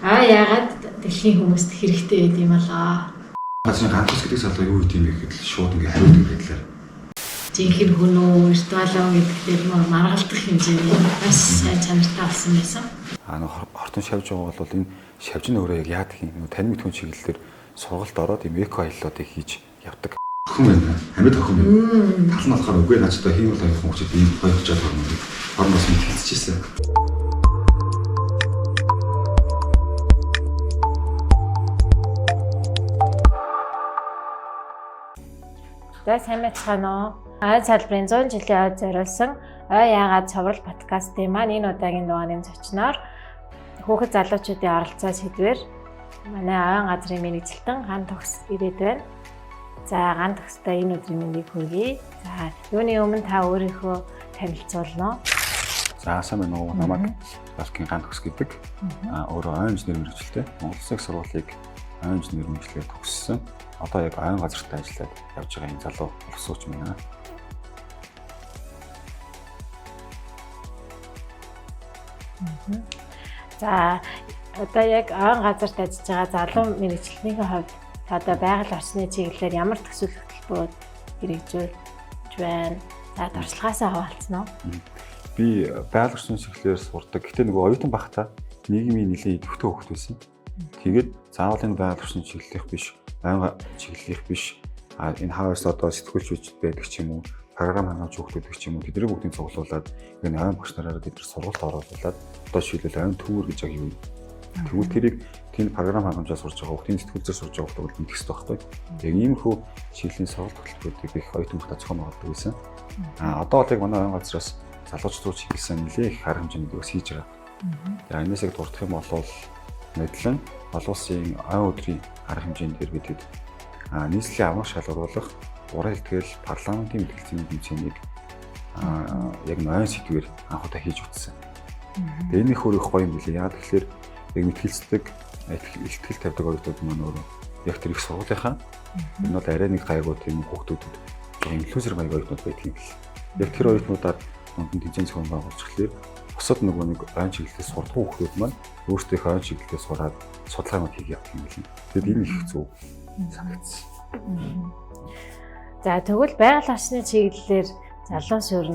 Яагаад дэлхийн хүмүүст хэрэгтэй байд юм болоо? Газрын ганц ус гэдэг салбар юу гэдэг юм бэ гэхэд шууд ингээ хариулт өгөхлээр Жинхэнэ хүн үү, виртуалон гэдэгтэй маргалдах хэмжээний бас сайн чанартай болсон байсан. Хортон шавж байгаа бол энэ шавжны өөрөө яг яадаг юм тань мэдхүүн чиглэлээр сургалт ороод юм эко аяллуудыг хийж явдаг. Охин байна. Амьд охин байна. Тал нь болохоор үгүй наачдаа хийвэл хоёр хүмүүст ийм хоёр хажаад байна. Орноос нь хэлчихсэн. За сайн байцгаана уу? Ой салбарын 100 жилийн ой зориулсан ой яагаад цоврал подкастын маань энэ удаагийн дугаарын зочноор хүүхэд залуучуудын оролцоо сэдвээр манай ойн газрын мэргэжилтэн Ган Төгс ирээд байна. За Ган Төгстэй энэ өдрийн мэндийг хүргэе. За юуны өмнө та өөрийнхөө танилцуулна уу? За сайн байна уу? Намайг Балкын Ган Төгс гэдэг. Өөрөө ойн инженер мэргэжилтэй. Монгол Улсын их сургуулийг ойн инженер мэргэжилээр төгссөн. Одоо яг ойн газарт ажиллаад явж байгаа энэ залуу боловсруулч байна. За одоо яг ойн газарт ажиллаж байгаа залуу мэргэжилтний хувьд одоо байгаль орчны чиглэлээр ямар төсөл хөтөлбөрүүд хэрэгжүүлж байна? За туршлагаасаа хаваалцсан уу? Би байгаль орчны чиглэлээр сурдаг. Гэтэ нөгөө оюутан байхдаа нийгмийн нэлээд идэвхтэй хөвгт байсан. Тэгээд заавал энэ байгаль орчны чиглэлийнх биш, ойн чиглэлийнх биш. Энэ хаваас одоо сэтгүүлчүүд байдаг ч юм уу, програм хангамж хөгжүүлдэг ч юм уу, тэдний бүгдийг цуглуулад энэ ойн багш нараараа тэд сургалт оруулаад одоо шийдэл ойн төвөр гэж яг юу. Тэгвэл тэрийг тийм програм хангамжаас сурж байгаа хүүхдийн сэтгүүлчээр сурж байгаа хүүхдүүд мэдэх хэрэгтэй байхгүй. Яг иймэрхүү чиглэлийн сургалт хөтөлбөрүүдийг их оюутан хүүхдэд зохион байгуулдаг байсан. Одоо бол яг манай ойн газраас залуучууд чиглэсэн нэлээд их арга хэмжээний дэвс хийж байгаа. За энэс яг дурдах юм бол мэдлэн олон улсын ойн өдрийн арга хэмжээнд дээр бидэд нийслэлийн аврах шалгаруулах уран хэлтгэл парламентын мэтгэлцээний тэмцээнийг яг ойн сэдвээр анх удаа хийж утсан. Тэгээ энэ их өөр их гоё юм билээ. Яагаад тэгэхээр яг мэтгэлцдэг ихтгэл тавьдаг оюутнууд маань өөрөө яг тэр их сургуулийнхаа энэ бол арай нэг гайгүй тийм хүүхдүүдэд инклюзер маяг оюутнууд байдаг юм бэл. Яг тэр оюутнуудаар дунд нь тэмцээн зохион байгуулчихлаа. Бусад нөгөө нэг ойн чиглэлээр сурдаг хүүхдүүд маань өөрсдөө их ойн чиглэлээр сураад судалгаанууд хийх явах юм билээ. Тэгэд энэ их зөв санагдсан. За тэгвэл байгаль орчны чиглэлээр залуу суурь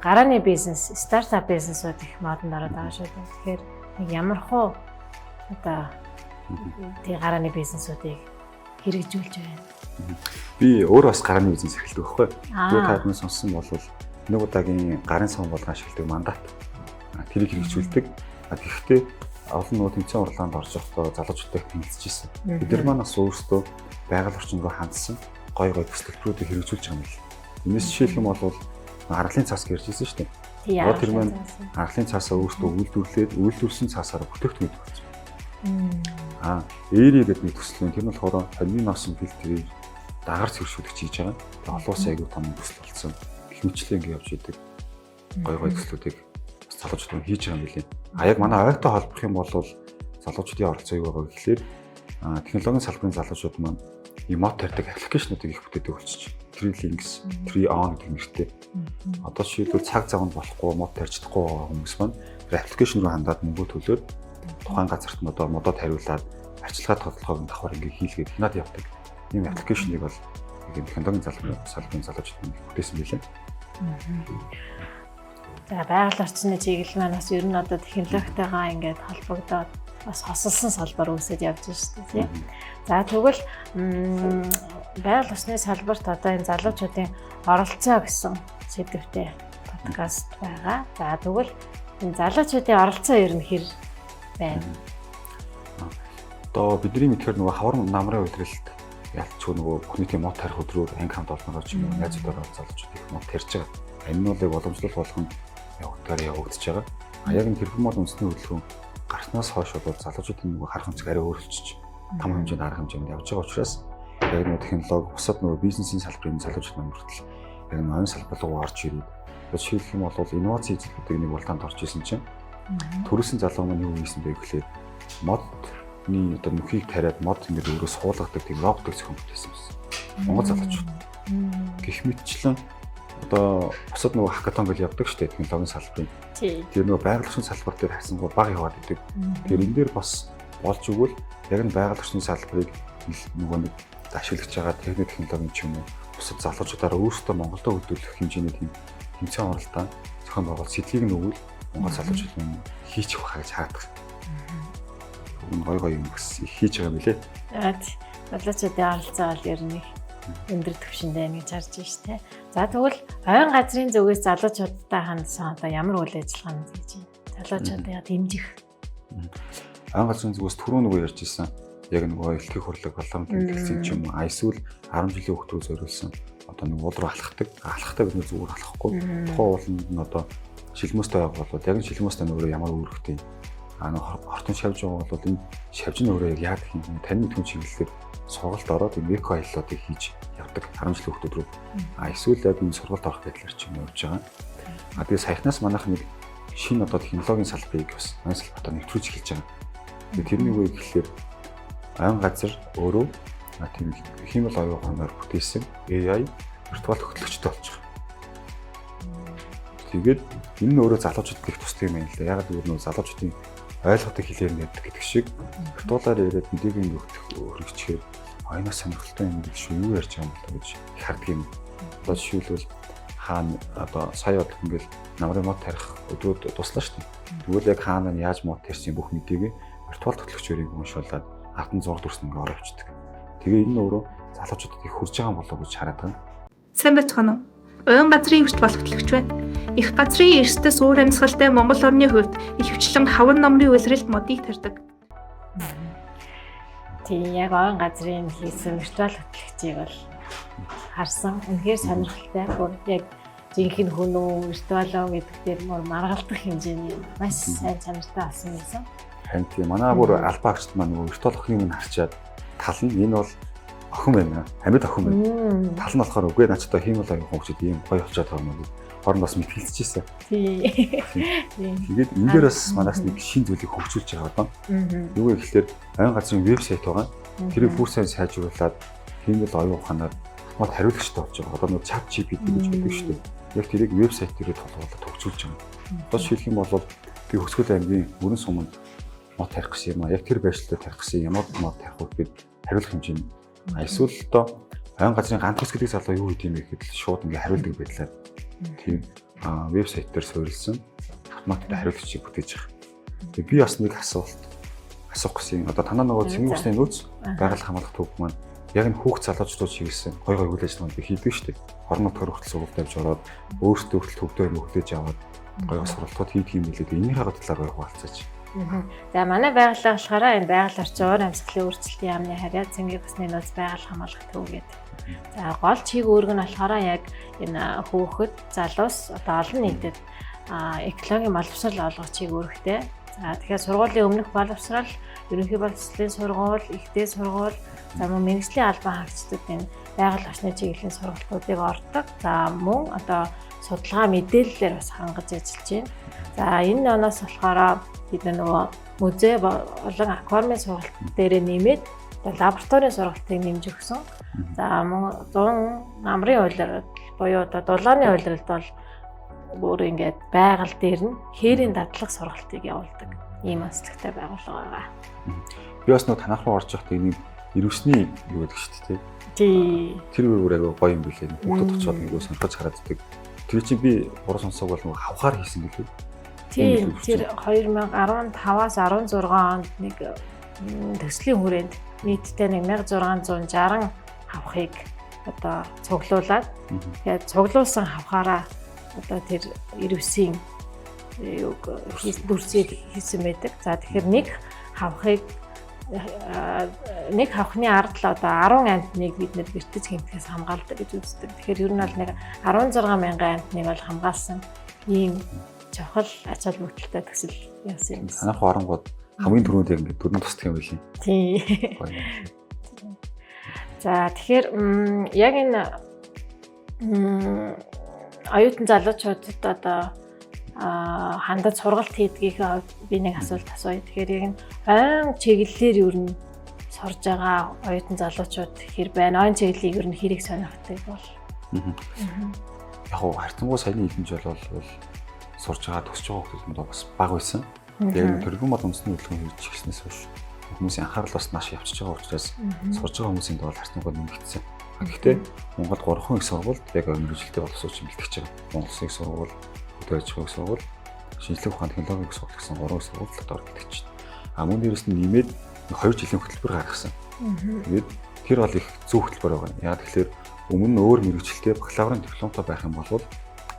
гарааны бизнес, стартап бизнесүүд их модонд ороод байгаа шүү дээ. Тэгэхээр нэг ямар хөө одоо тий гарааны бизнесүүдийг хэрэгжүүлж байна. Би өөрөө бас гарааны бизнес эхэлдэг байхгүй. Тэгээд таад нь сонссон бол нэг удаагийн гарын сан болгон ашигладаг мандат тэрийг хэрэгжүүлдэг. Тэгэхдээ олон нөгөө тэмцээн урлаганд орж явахдаа залуучуудтай танилцчихсан. Бид нар маань бас өөрсдөө байгаль орчин руу хандсан гой төсөлтүүдийг хэрэгжүүлж байгаа юм л. Энэс жишээлх юм бол аргалын цаас гэрж ирсэн шүү дээ. Одоо тэр маань аргалын цаасаа өөрсдөө үйлдвэрлэсэн цаасаараа бүтээгдэхүүн өгсөн. Эри гэдэг нэг төсөл нь тэр нь болохоор хамгийн носон фильтрийг дагаар цэвэршүүлэгч хийж байгаа. Тэгээ олон улсын аягүй том төсөл болсон. Хэмжлээ ингэ явж идэг. Гой төслүүдийг залуучууд хийж байгаа юм билээ. Яг манай ойтой холбох юм бол залуучуудын оролцоо юу байгаа гэхлээр технологийн салбарын залуучууд маань мод тарьдаг аппликейшнуудыг их бүтээдэг болчих. Links, 3on гэдэг нэртэй. Одоо жишээлбэл цаг заванд болохгүй мод тарьж чадахгүй байгаа хүмүүс маань аппликейшн руу хандаад мөнгө төлөөд тухайн газарт модод хариулаад арчилгаа тодорхойг давхар ингээ хийлгээд хянаад явдаг. Ийм аппликейшнийг бол технологийн салбарын залуучууд бүтээсэн билээ. За байгаль орчны чиглэл маань бас ер нь одоо технологитойгоо ингээд холбогдоод бас хосолсон салбар үүсэж явж байна шүү дээ. За тэгвэл байгаль орчны салбарт одоо энэ залуучуудын оролцоо гэсэн сэдвтэй подкаст байгаа. За тэгвэл энэ залуучуудын оролцоо ер нь хэр байна? Одоо бидний мэдхээр нөгөө хавар намрын удирдалт ялцгүй нөгөө бүхний мод тарих өдрөөр анги хамт олноор ч юм уу найзуудаараа залуучууд их мод тарьж байгаа. Энэ нь боломжлол болгон явагдаж байгаа. Яг энэ тэрхэн мод үндэсний хөдөлгөөн гарснаас хойш бол залуучуудын нөгөө харах өнцөг арай өөрчлөж том хэмжээнд арга хэмжээнд явж байгаа учраас яг нөгөө технологи бусад нөгөө бизнесийн салбарын залуучууд маань хүртэл яг энэ ойн салбар руу орж ирээд жишээлх юм бол инновац эзлэлүүдийг нэг улаанд орж исэн чинь төрөөсөн залуу маань юу хийсэн бэ гэхлээр модны одоо нүхийг тариад мод ингээд өөрөө суулгадаг тийм роботыг зохион бүтээсэн байсан. Монгол залуучууд гэх мэтчлэн одоо бусад нөгөө хакатон гэж явдаг шүү дээ технологийн салбарын. Тэр нөгөө байгаль орчны салбар дээр харсангуй бага яваад идэг. Тэгэхээр энэ дээр бас болж өгвөл яг нь байгаль орчны салбарыг нөгөө нэг ашиглагч байгаа технологийн ч юм уу бусад залуучуудаараа өөрсдөө Монголдо хөдөлгөх хэмжээний тийм тэмцээн оролдоо зохион байгуулалт сэтлийг нь өгвөл Монгол залуучууд нь хийчих байхаа гэж хаадаг. Гой юм бас их хийж байгаа юм лээ. Залуучуудын оролцоо бол ер нь өндөр түвшинд байна гэж харж байна шүү дээ. За тэгвэл ойн газрын зүгээс залуучуудтай хандсан одоо ямар үйл ажиллагаа хийж байна? Залуучуудыг дэмжих. Ойн газрын зүгээс түрүү нөгөө ярьж ирсэн яг нөгөө элтгэх хурлаг болон тэмдэглэсэн ч юм уу эсвэл 10 жилийн хүүхдүүд зориулсан одоо нэг уул руу алхахтай бид зүгээр алхахгүй. Тухайн ууланд нь одоо шилмөстэй байгаа бол яг нь шилмөстэй нөгөө ямар үүрэгтэй хортон шавж байгаа бол энэ шавжны өөрөө яг яадаг юм таны түн чиглэлээр сургалт ороод энэ эко аяллуудыг хийж явдаг 10 жилийн хүүхдүүд рүү эсвэл яг энэ сургалт орох байдлаар ч юм явж байгаа. Тэгээ саяхнаас манайх нэг шинэ одоо технологийн салбарыг бас маань салбартаа нэвтрүүлж эхэлж байгаа. Тэрний үе гэхэлэр ойн газар өөрөө тийм хэмэл оюун ухаанаар бүтээсэн AI виртуал хөтлөгчтэй болж байгаа. Тэгээд энэ нь өөрөө залуучуудад их тусдаг юм байна л да. Яг л нөгөө залуучуудын ойлгохтой хэлээр нэдэг гэдэг шиг виртуалаар яриад мэдээгийн хөргөчгээр оюунаас сонирхолтой юм гэж юу ярьж байгаа юм бол гэж хардаг юм. Одоо жишээлбэл хаана одоо сая бол ингээл намрын мод тарих өдрүүд туслаа шүү дээ. Тэгвэл яг хаана нь яаж мод тарьсан бүх мэдээг виртуал хөтлөгчөөрийг уншуулад автан зураг дүрс ингээ оруулчихдаг. Тэгээ энэ нь өөрөө залуучуудад их хүрж байгаа болов уу гэж хараад байна. Сайн байцгаана уу? Ойн газрын виртуал хөтлөгч байна. Их газрын эрсдэс уур амьсгалтай Монгол орны хувьд ихэвчлэн хавар номрын үйлрэлт модыг тарьдаг. Тийм яг ойн газрын хийсэн виртуал хөтлөгчийг бол харсан. Үнэхээр сонирхолтой. Бүр яг жинхэнэ хүн үү виртуалоо гэдэг дээр маргалдах хэмжээний маш сайн чанартай болсон байсан. Харин тийм манай бүр албаагчд маань нөгөө виртуал охиныг нь харчаад тал нь энэ бол охин байна. Амьд охин байна. Тал нь болохоор үгүй начтай хиймэл аяг хөнгөчд ийм гоё болчиход байгаа юм уу. Хорн бас мэтгэлцчихсэн. Тийм. Тэгээд энэ дээр бас манаас нэг шин зүйлийг хөгжүүлж байгаа одоо. Юу вэ гэхэлэр ойн газрын вебсайт байгаа. Тэрийг бүр сайн сайжруулад хиймэл аяг ухаанаар мод хариулагчтай болж байгаа. Одоо нөгөө чат GPT гэж байдаг шүү дээ. Яг тэрийг вебсайт дээрээ толгоолоод хөгжүүлж байгаа. Одоо шилэх юм бол би Хөсгөл аймгийн Мөрөн суманд мод тарих гэсэн юм а. Яг тэр байршлаар тарих гэсэн ямар мод тарих вэ гэд хариулах хэмжээний. Эсвэл одоо ойн газрын ганц ус гэдэг залуу юу хийх юм бэ гэхэд шууд ингээ хариулдаг байдлаар тийм вебсайт дээр суурилсан автоматтай хариулагчийг бүтээж байгаа. Тэгээ би бас нэг асуух гэсэн. Одоо танаа нөгөө цэвэн усны нөөц байгаль хамгаалах төвөг маань яг нь хүүхд залуучдууд чиглэсэн гой үйл ажиллагаанд хийдэг шүү дээ. Орон нутгаар хүртэл сургалт авч ороод өөрсдөө хүртэл төвдөө хөгжиж аваад гой сургалтууд хийдэг юм билээ. Энийхээ талаар гой хуваалцаач. За манай байгууллага болохоор энэ байгаль орчин уур амьсгалын өөрчлөлтийн яамны харьяа цэнгийн усны нөөц байгаль хамгаалах төв гэдэг. За гол чиг үүрэг нь болохоор яг энэ хүүхэд залуус одоо олон нийтэд экологийн боловсрол олгох чиг үүрэгтэй. За тэгэхээр сургуулийн өмнөх боловсрол, ерөнхий боловсролын сургууль, ихтэй сургууль, за мөн мэргэжлийн албан хаагчдад энэ байгаль орчны чиглэлийн сургалтуудыг ордог. За мөн одоо судалгаа мэдээллээр бас хангаж ажиллаж байна. За энэ оноос болохоор бид нөгөө музей болон аквариумын сургалт дээр нэмээд лабораторийн сургалтыг нэмж өгсөн. За мөн 100 намрын уйлрал буюу одоо дулааны уйлралд бол бүр ингээд байгаль дээр нь хээрийн дадлаг сургалтыг явуулдаг. Ийм онцлогтой байгууллага байгаа. Би бас нөгөө танах руу орж явахдаа нэг ирвсний юу гэдэг шүү дээ. Тий. Тэр үрээр гоё юм билээ. Хүүхдүүд очоод нэг сонирхож харааддаг. Тэр чинь би 3 сонсог бол нөгөө хавхаар хийсэн гэлээ. Тийм. Тэр 2015-аас 16 онд нэг төслийн хүрээнд нийтдээ 1660 хавхыг одоо цуглуулад тэгээд цуглуулсан хавхаараа одоо тэр ирвсийн дүрсийг хийсэн байдаг. За тэгэхээр нэг хавхны ард л одоо 10 амтныг бид нэр гэртэж хэмтгээс хамгаалдаг гэж үздэг. Тэгэхээр ер нь бол нэг 16,000 амтныг бол хамгаалсан ийм чухал ач холбогдолтой төсөл явсан юм. Танах оронгууд хамгийн түрүүнд яг ингэ дөрөв тусдаг юм билий. Тийм. За тэгэхээр яг энэ оюутан залуучуудад одоо хандаж сургалт хийдгийнхээ би нэг асуулт асууя. Тэгэхээр яг энэ ойн чиглэлээр ер нь сурж байгаа оюутан залуучууд хэр байна? Ойн чиглэлийг ер нь хэрэг сонирхдаг бол. яг хуу харьцангуй саяны хэлмж бол сурж байгаа төсөж байгаа хүмүүс бас бага байсан. Тэгээд тэрбум мод үндэсний хөдөлгөөн хийж гиснээс хойш хүмүүсийн анхаарал бас нааш явчихж байгаа учраас сурж байгаа хүмүүсийн доор харьцангуй нэмэгдсэн. Гэхдээ Монгол 3 их сургуульд яг мэргэжилтэй боловсруулж бэлтгэж байгаа. Монгол Улсын их сургууль, хөдөө аж ахуйн сургууль, шинжлэх ухааны технологийн их сургууль гэсэн 3 их сургуульд доор бэлтгэж байна. Мөн дээрээс нь нэмээд 2 жилийн хөтөлбөр гаргасан. Тэгээд тэр бол их зөв хөтөлбөр байгаа. Яг тэгэхээр өмнө нь өөр мэргэжилтэй бакалаврын дипломтой байх юм бол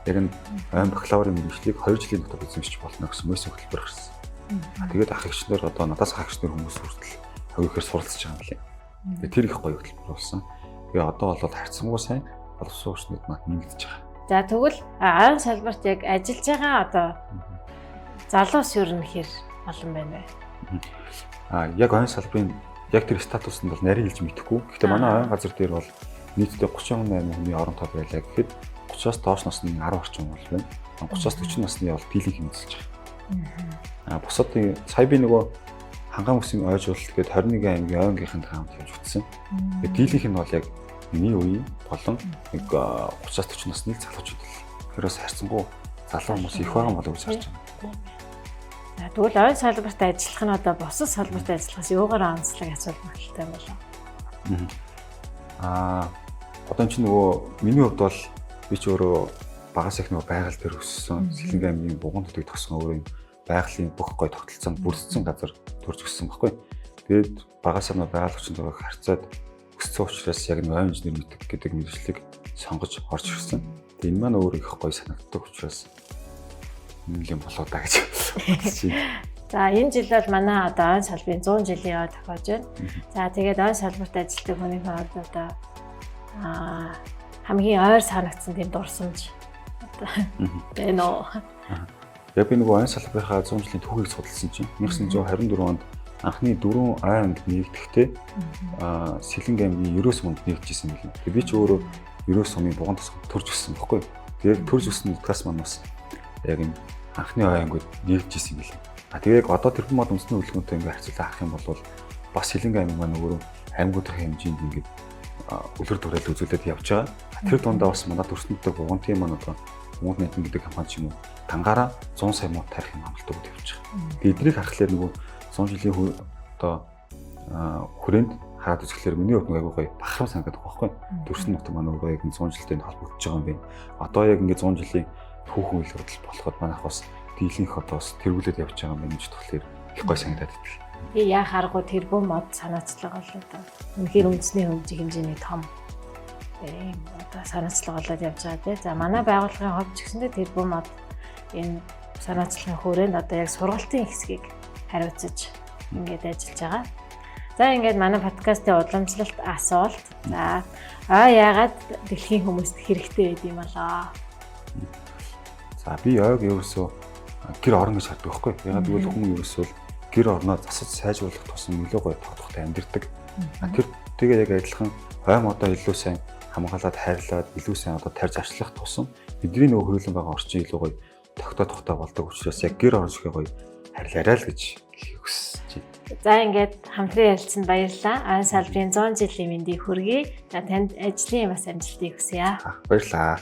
яг нь айн бакалаврын мэргэжлийг 2 жилийн дотор эзэмшиж болно гэсэн мэс хөтөлбөр гарсан. Тэгээд ах эгчнэр одоо надаас ах эгчнэр хүмүүс хүртэл хувийнхаар суралцж байгаа юм лээ. Тэгээд тэр их гоё хөтөлбөр болсон. Тэгээ одоо бол харьцангуй сайн боловсруулагчнууд маань нэмэгдэж байгаа. За тэгвэл айн салбарт яг ажиллаж байгаа одоо залуус юу нөхөр олон байна вэ? Яг айн салбарын яг тэр статусанд бол нарийн хэлж мэдэхгүй. Гэхдээ манай айн газар дээр бол нийтдээ 38 хүний оронтой байлаа гэхэд 30-аас доош насны 10 орчим бол байна. 30-аас 40 насны бол дийлэнх хэмжиж байгаа. Бусад сая би нөгөө хангаан үсгийн ойжуулалт гээд 21 аймгийн ойнгийнхын хамт хийж утсан. Тэгээд дийлэнх нь бол яг миний үеийн болон нэг 30-аас 40 насны залуучууд л. Тэрээс харьцангуй залуу хүмүүс их байгаа болов гэж харж байна. Тэгвэл айн салбарт ажиллах нь одоо бусад салбарт ажиллахаас юугаар онцлог асуулт магадaltaй юм болов? Одоо энэ чинь нөгөө миний хувьд бол би ч өөрөө багаас их нөгөө байгаль дээр өссөн, Сэлэнгэ аймгийн Буган төдийг тосгон өөрөө байгалийн бүх гой тогтолцоонд бүрдсэн газар төрж өссөн байхгүй. Тэгээд багаас нь байгалийн харьцаад өссөн учраас яг нэг айн инженер мэдэх гэдэг мэргэжлийг сонгож орж ирсэн. Тэгээд энэ маань өөрөө их гой санагддаг учраас юм болоо да гэж бодчих. За энэ жил бол манай одоо айн салбарын 100 жилийн яа тохиож байна. За тэгээд айн салбарт ажилладаг хүний хувьд одоо хамгийн ойр санагдсан тийм дурсамж одоо байна уу? Яг би нөгөө айн салбарынхаа 100 жилийн түүхийг судалсан чинь 1924 онд анхны 4 айн ангид нэгдэхдээ Сэлэнгэ аймгийн 9 мөнд нэгдэжсэн юм. Тэгээд би ч өөрөө 9 сумын Буган тосгонд төрж өссөн байхгүй. Тэгээд төрж өссөн удаас маань бас яг энэ анхны аймагуд нэгдэжсэн юм. Тэгээд одоо тэрбум мод үндэсний хөдөлгөөнтэй ингээ харьцуулаад авах юм бол бас Сэлэнгэ аймаг маань өөрөө аймагуудын хэмжээнд ингээ үлгэр дуурайл үзүүлээд явж байгаа. Тэр дундаа бас манай төрснөдөө Бугантын маань одоо Мууд найдан гэдэг компани ч юм уу тангаараа 100 сая мод тарих юм амлалтууд явж байгаа. Тэгээд эднийг харахаар нөгөө 100 жилийн одоо хүрээнд хараад үзэхлээр миний хувьд нэг гоё бахархам санагдаад байгаа байхгүй. Төрсөн нутаг манай өөрөө яг 100 жилтэй холбогдож байгаа юм байна. Одоо яг ингээ 100 жилийн түүхэн үйл явдал болоход манайх бас дийлэнх одоо тэргүүлээд явж байгаа юм байна гэж тэгэхээр их гоё санагдаад байна. Би яа харахгүй тэрбум мод санаачлага болоо доо. Үнэхээр үндэсний хэмжээний том одоо санаачлага болоод явж байгаа тийм. За манай байгууллагын хувьд ч гэсэндээ тэрбум мод энэ санаачлагын хүрээнд одоо яг сургалтын хэсгийг хариуцаж ингээд ажиллаж байгаа. За ингээд манай подкастын уламжлалт асуулт. За яагаад дэлхийн хүмүүст хэрэгтэй байд юм болоо? За би яг ерөөсөө гэр орон гэж хардаг байхгүй. Ягаад гэвэл хүн ерөөсөө гэр орноо засаж сайжруулах тусам илүү гоё тогтвортой амьдэрдэг. Тэр тэгээ яг адилхан хойм одоо илүү сайн хамгаалаад хайрлаад илүү сайн одоо тарьж арчлах тусам бидний нөгөө хөрөлөн байгаа орчин илүү гоё тогтоохтой болдог учраас яг гэр орон шиг гоё харьлаарай л гэж хүсэж байна. За ингээд хамтран ярилцсанд баярлалаа. Айн салбарын 100 жилийн мэндийг хүргэе. За танд ажлын бас амжилтыг хүсье. Баярлалаа.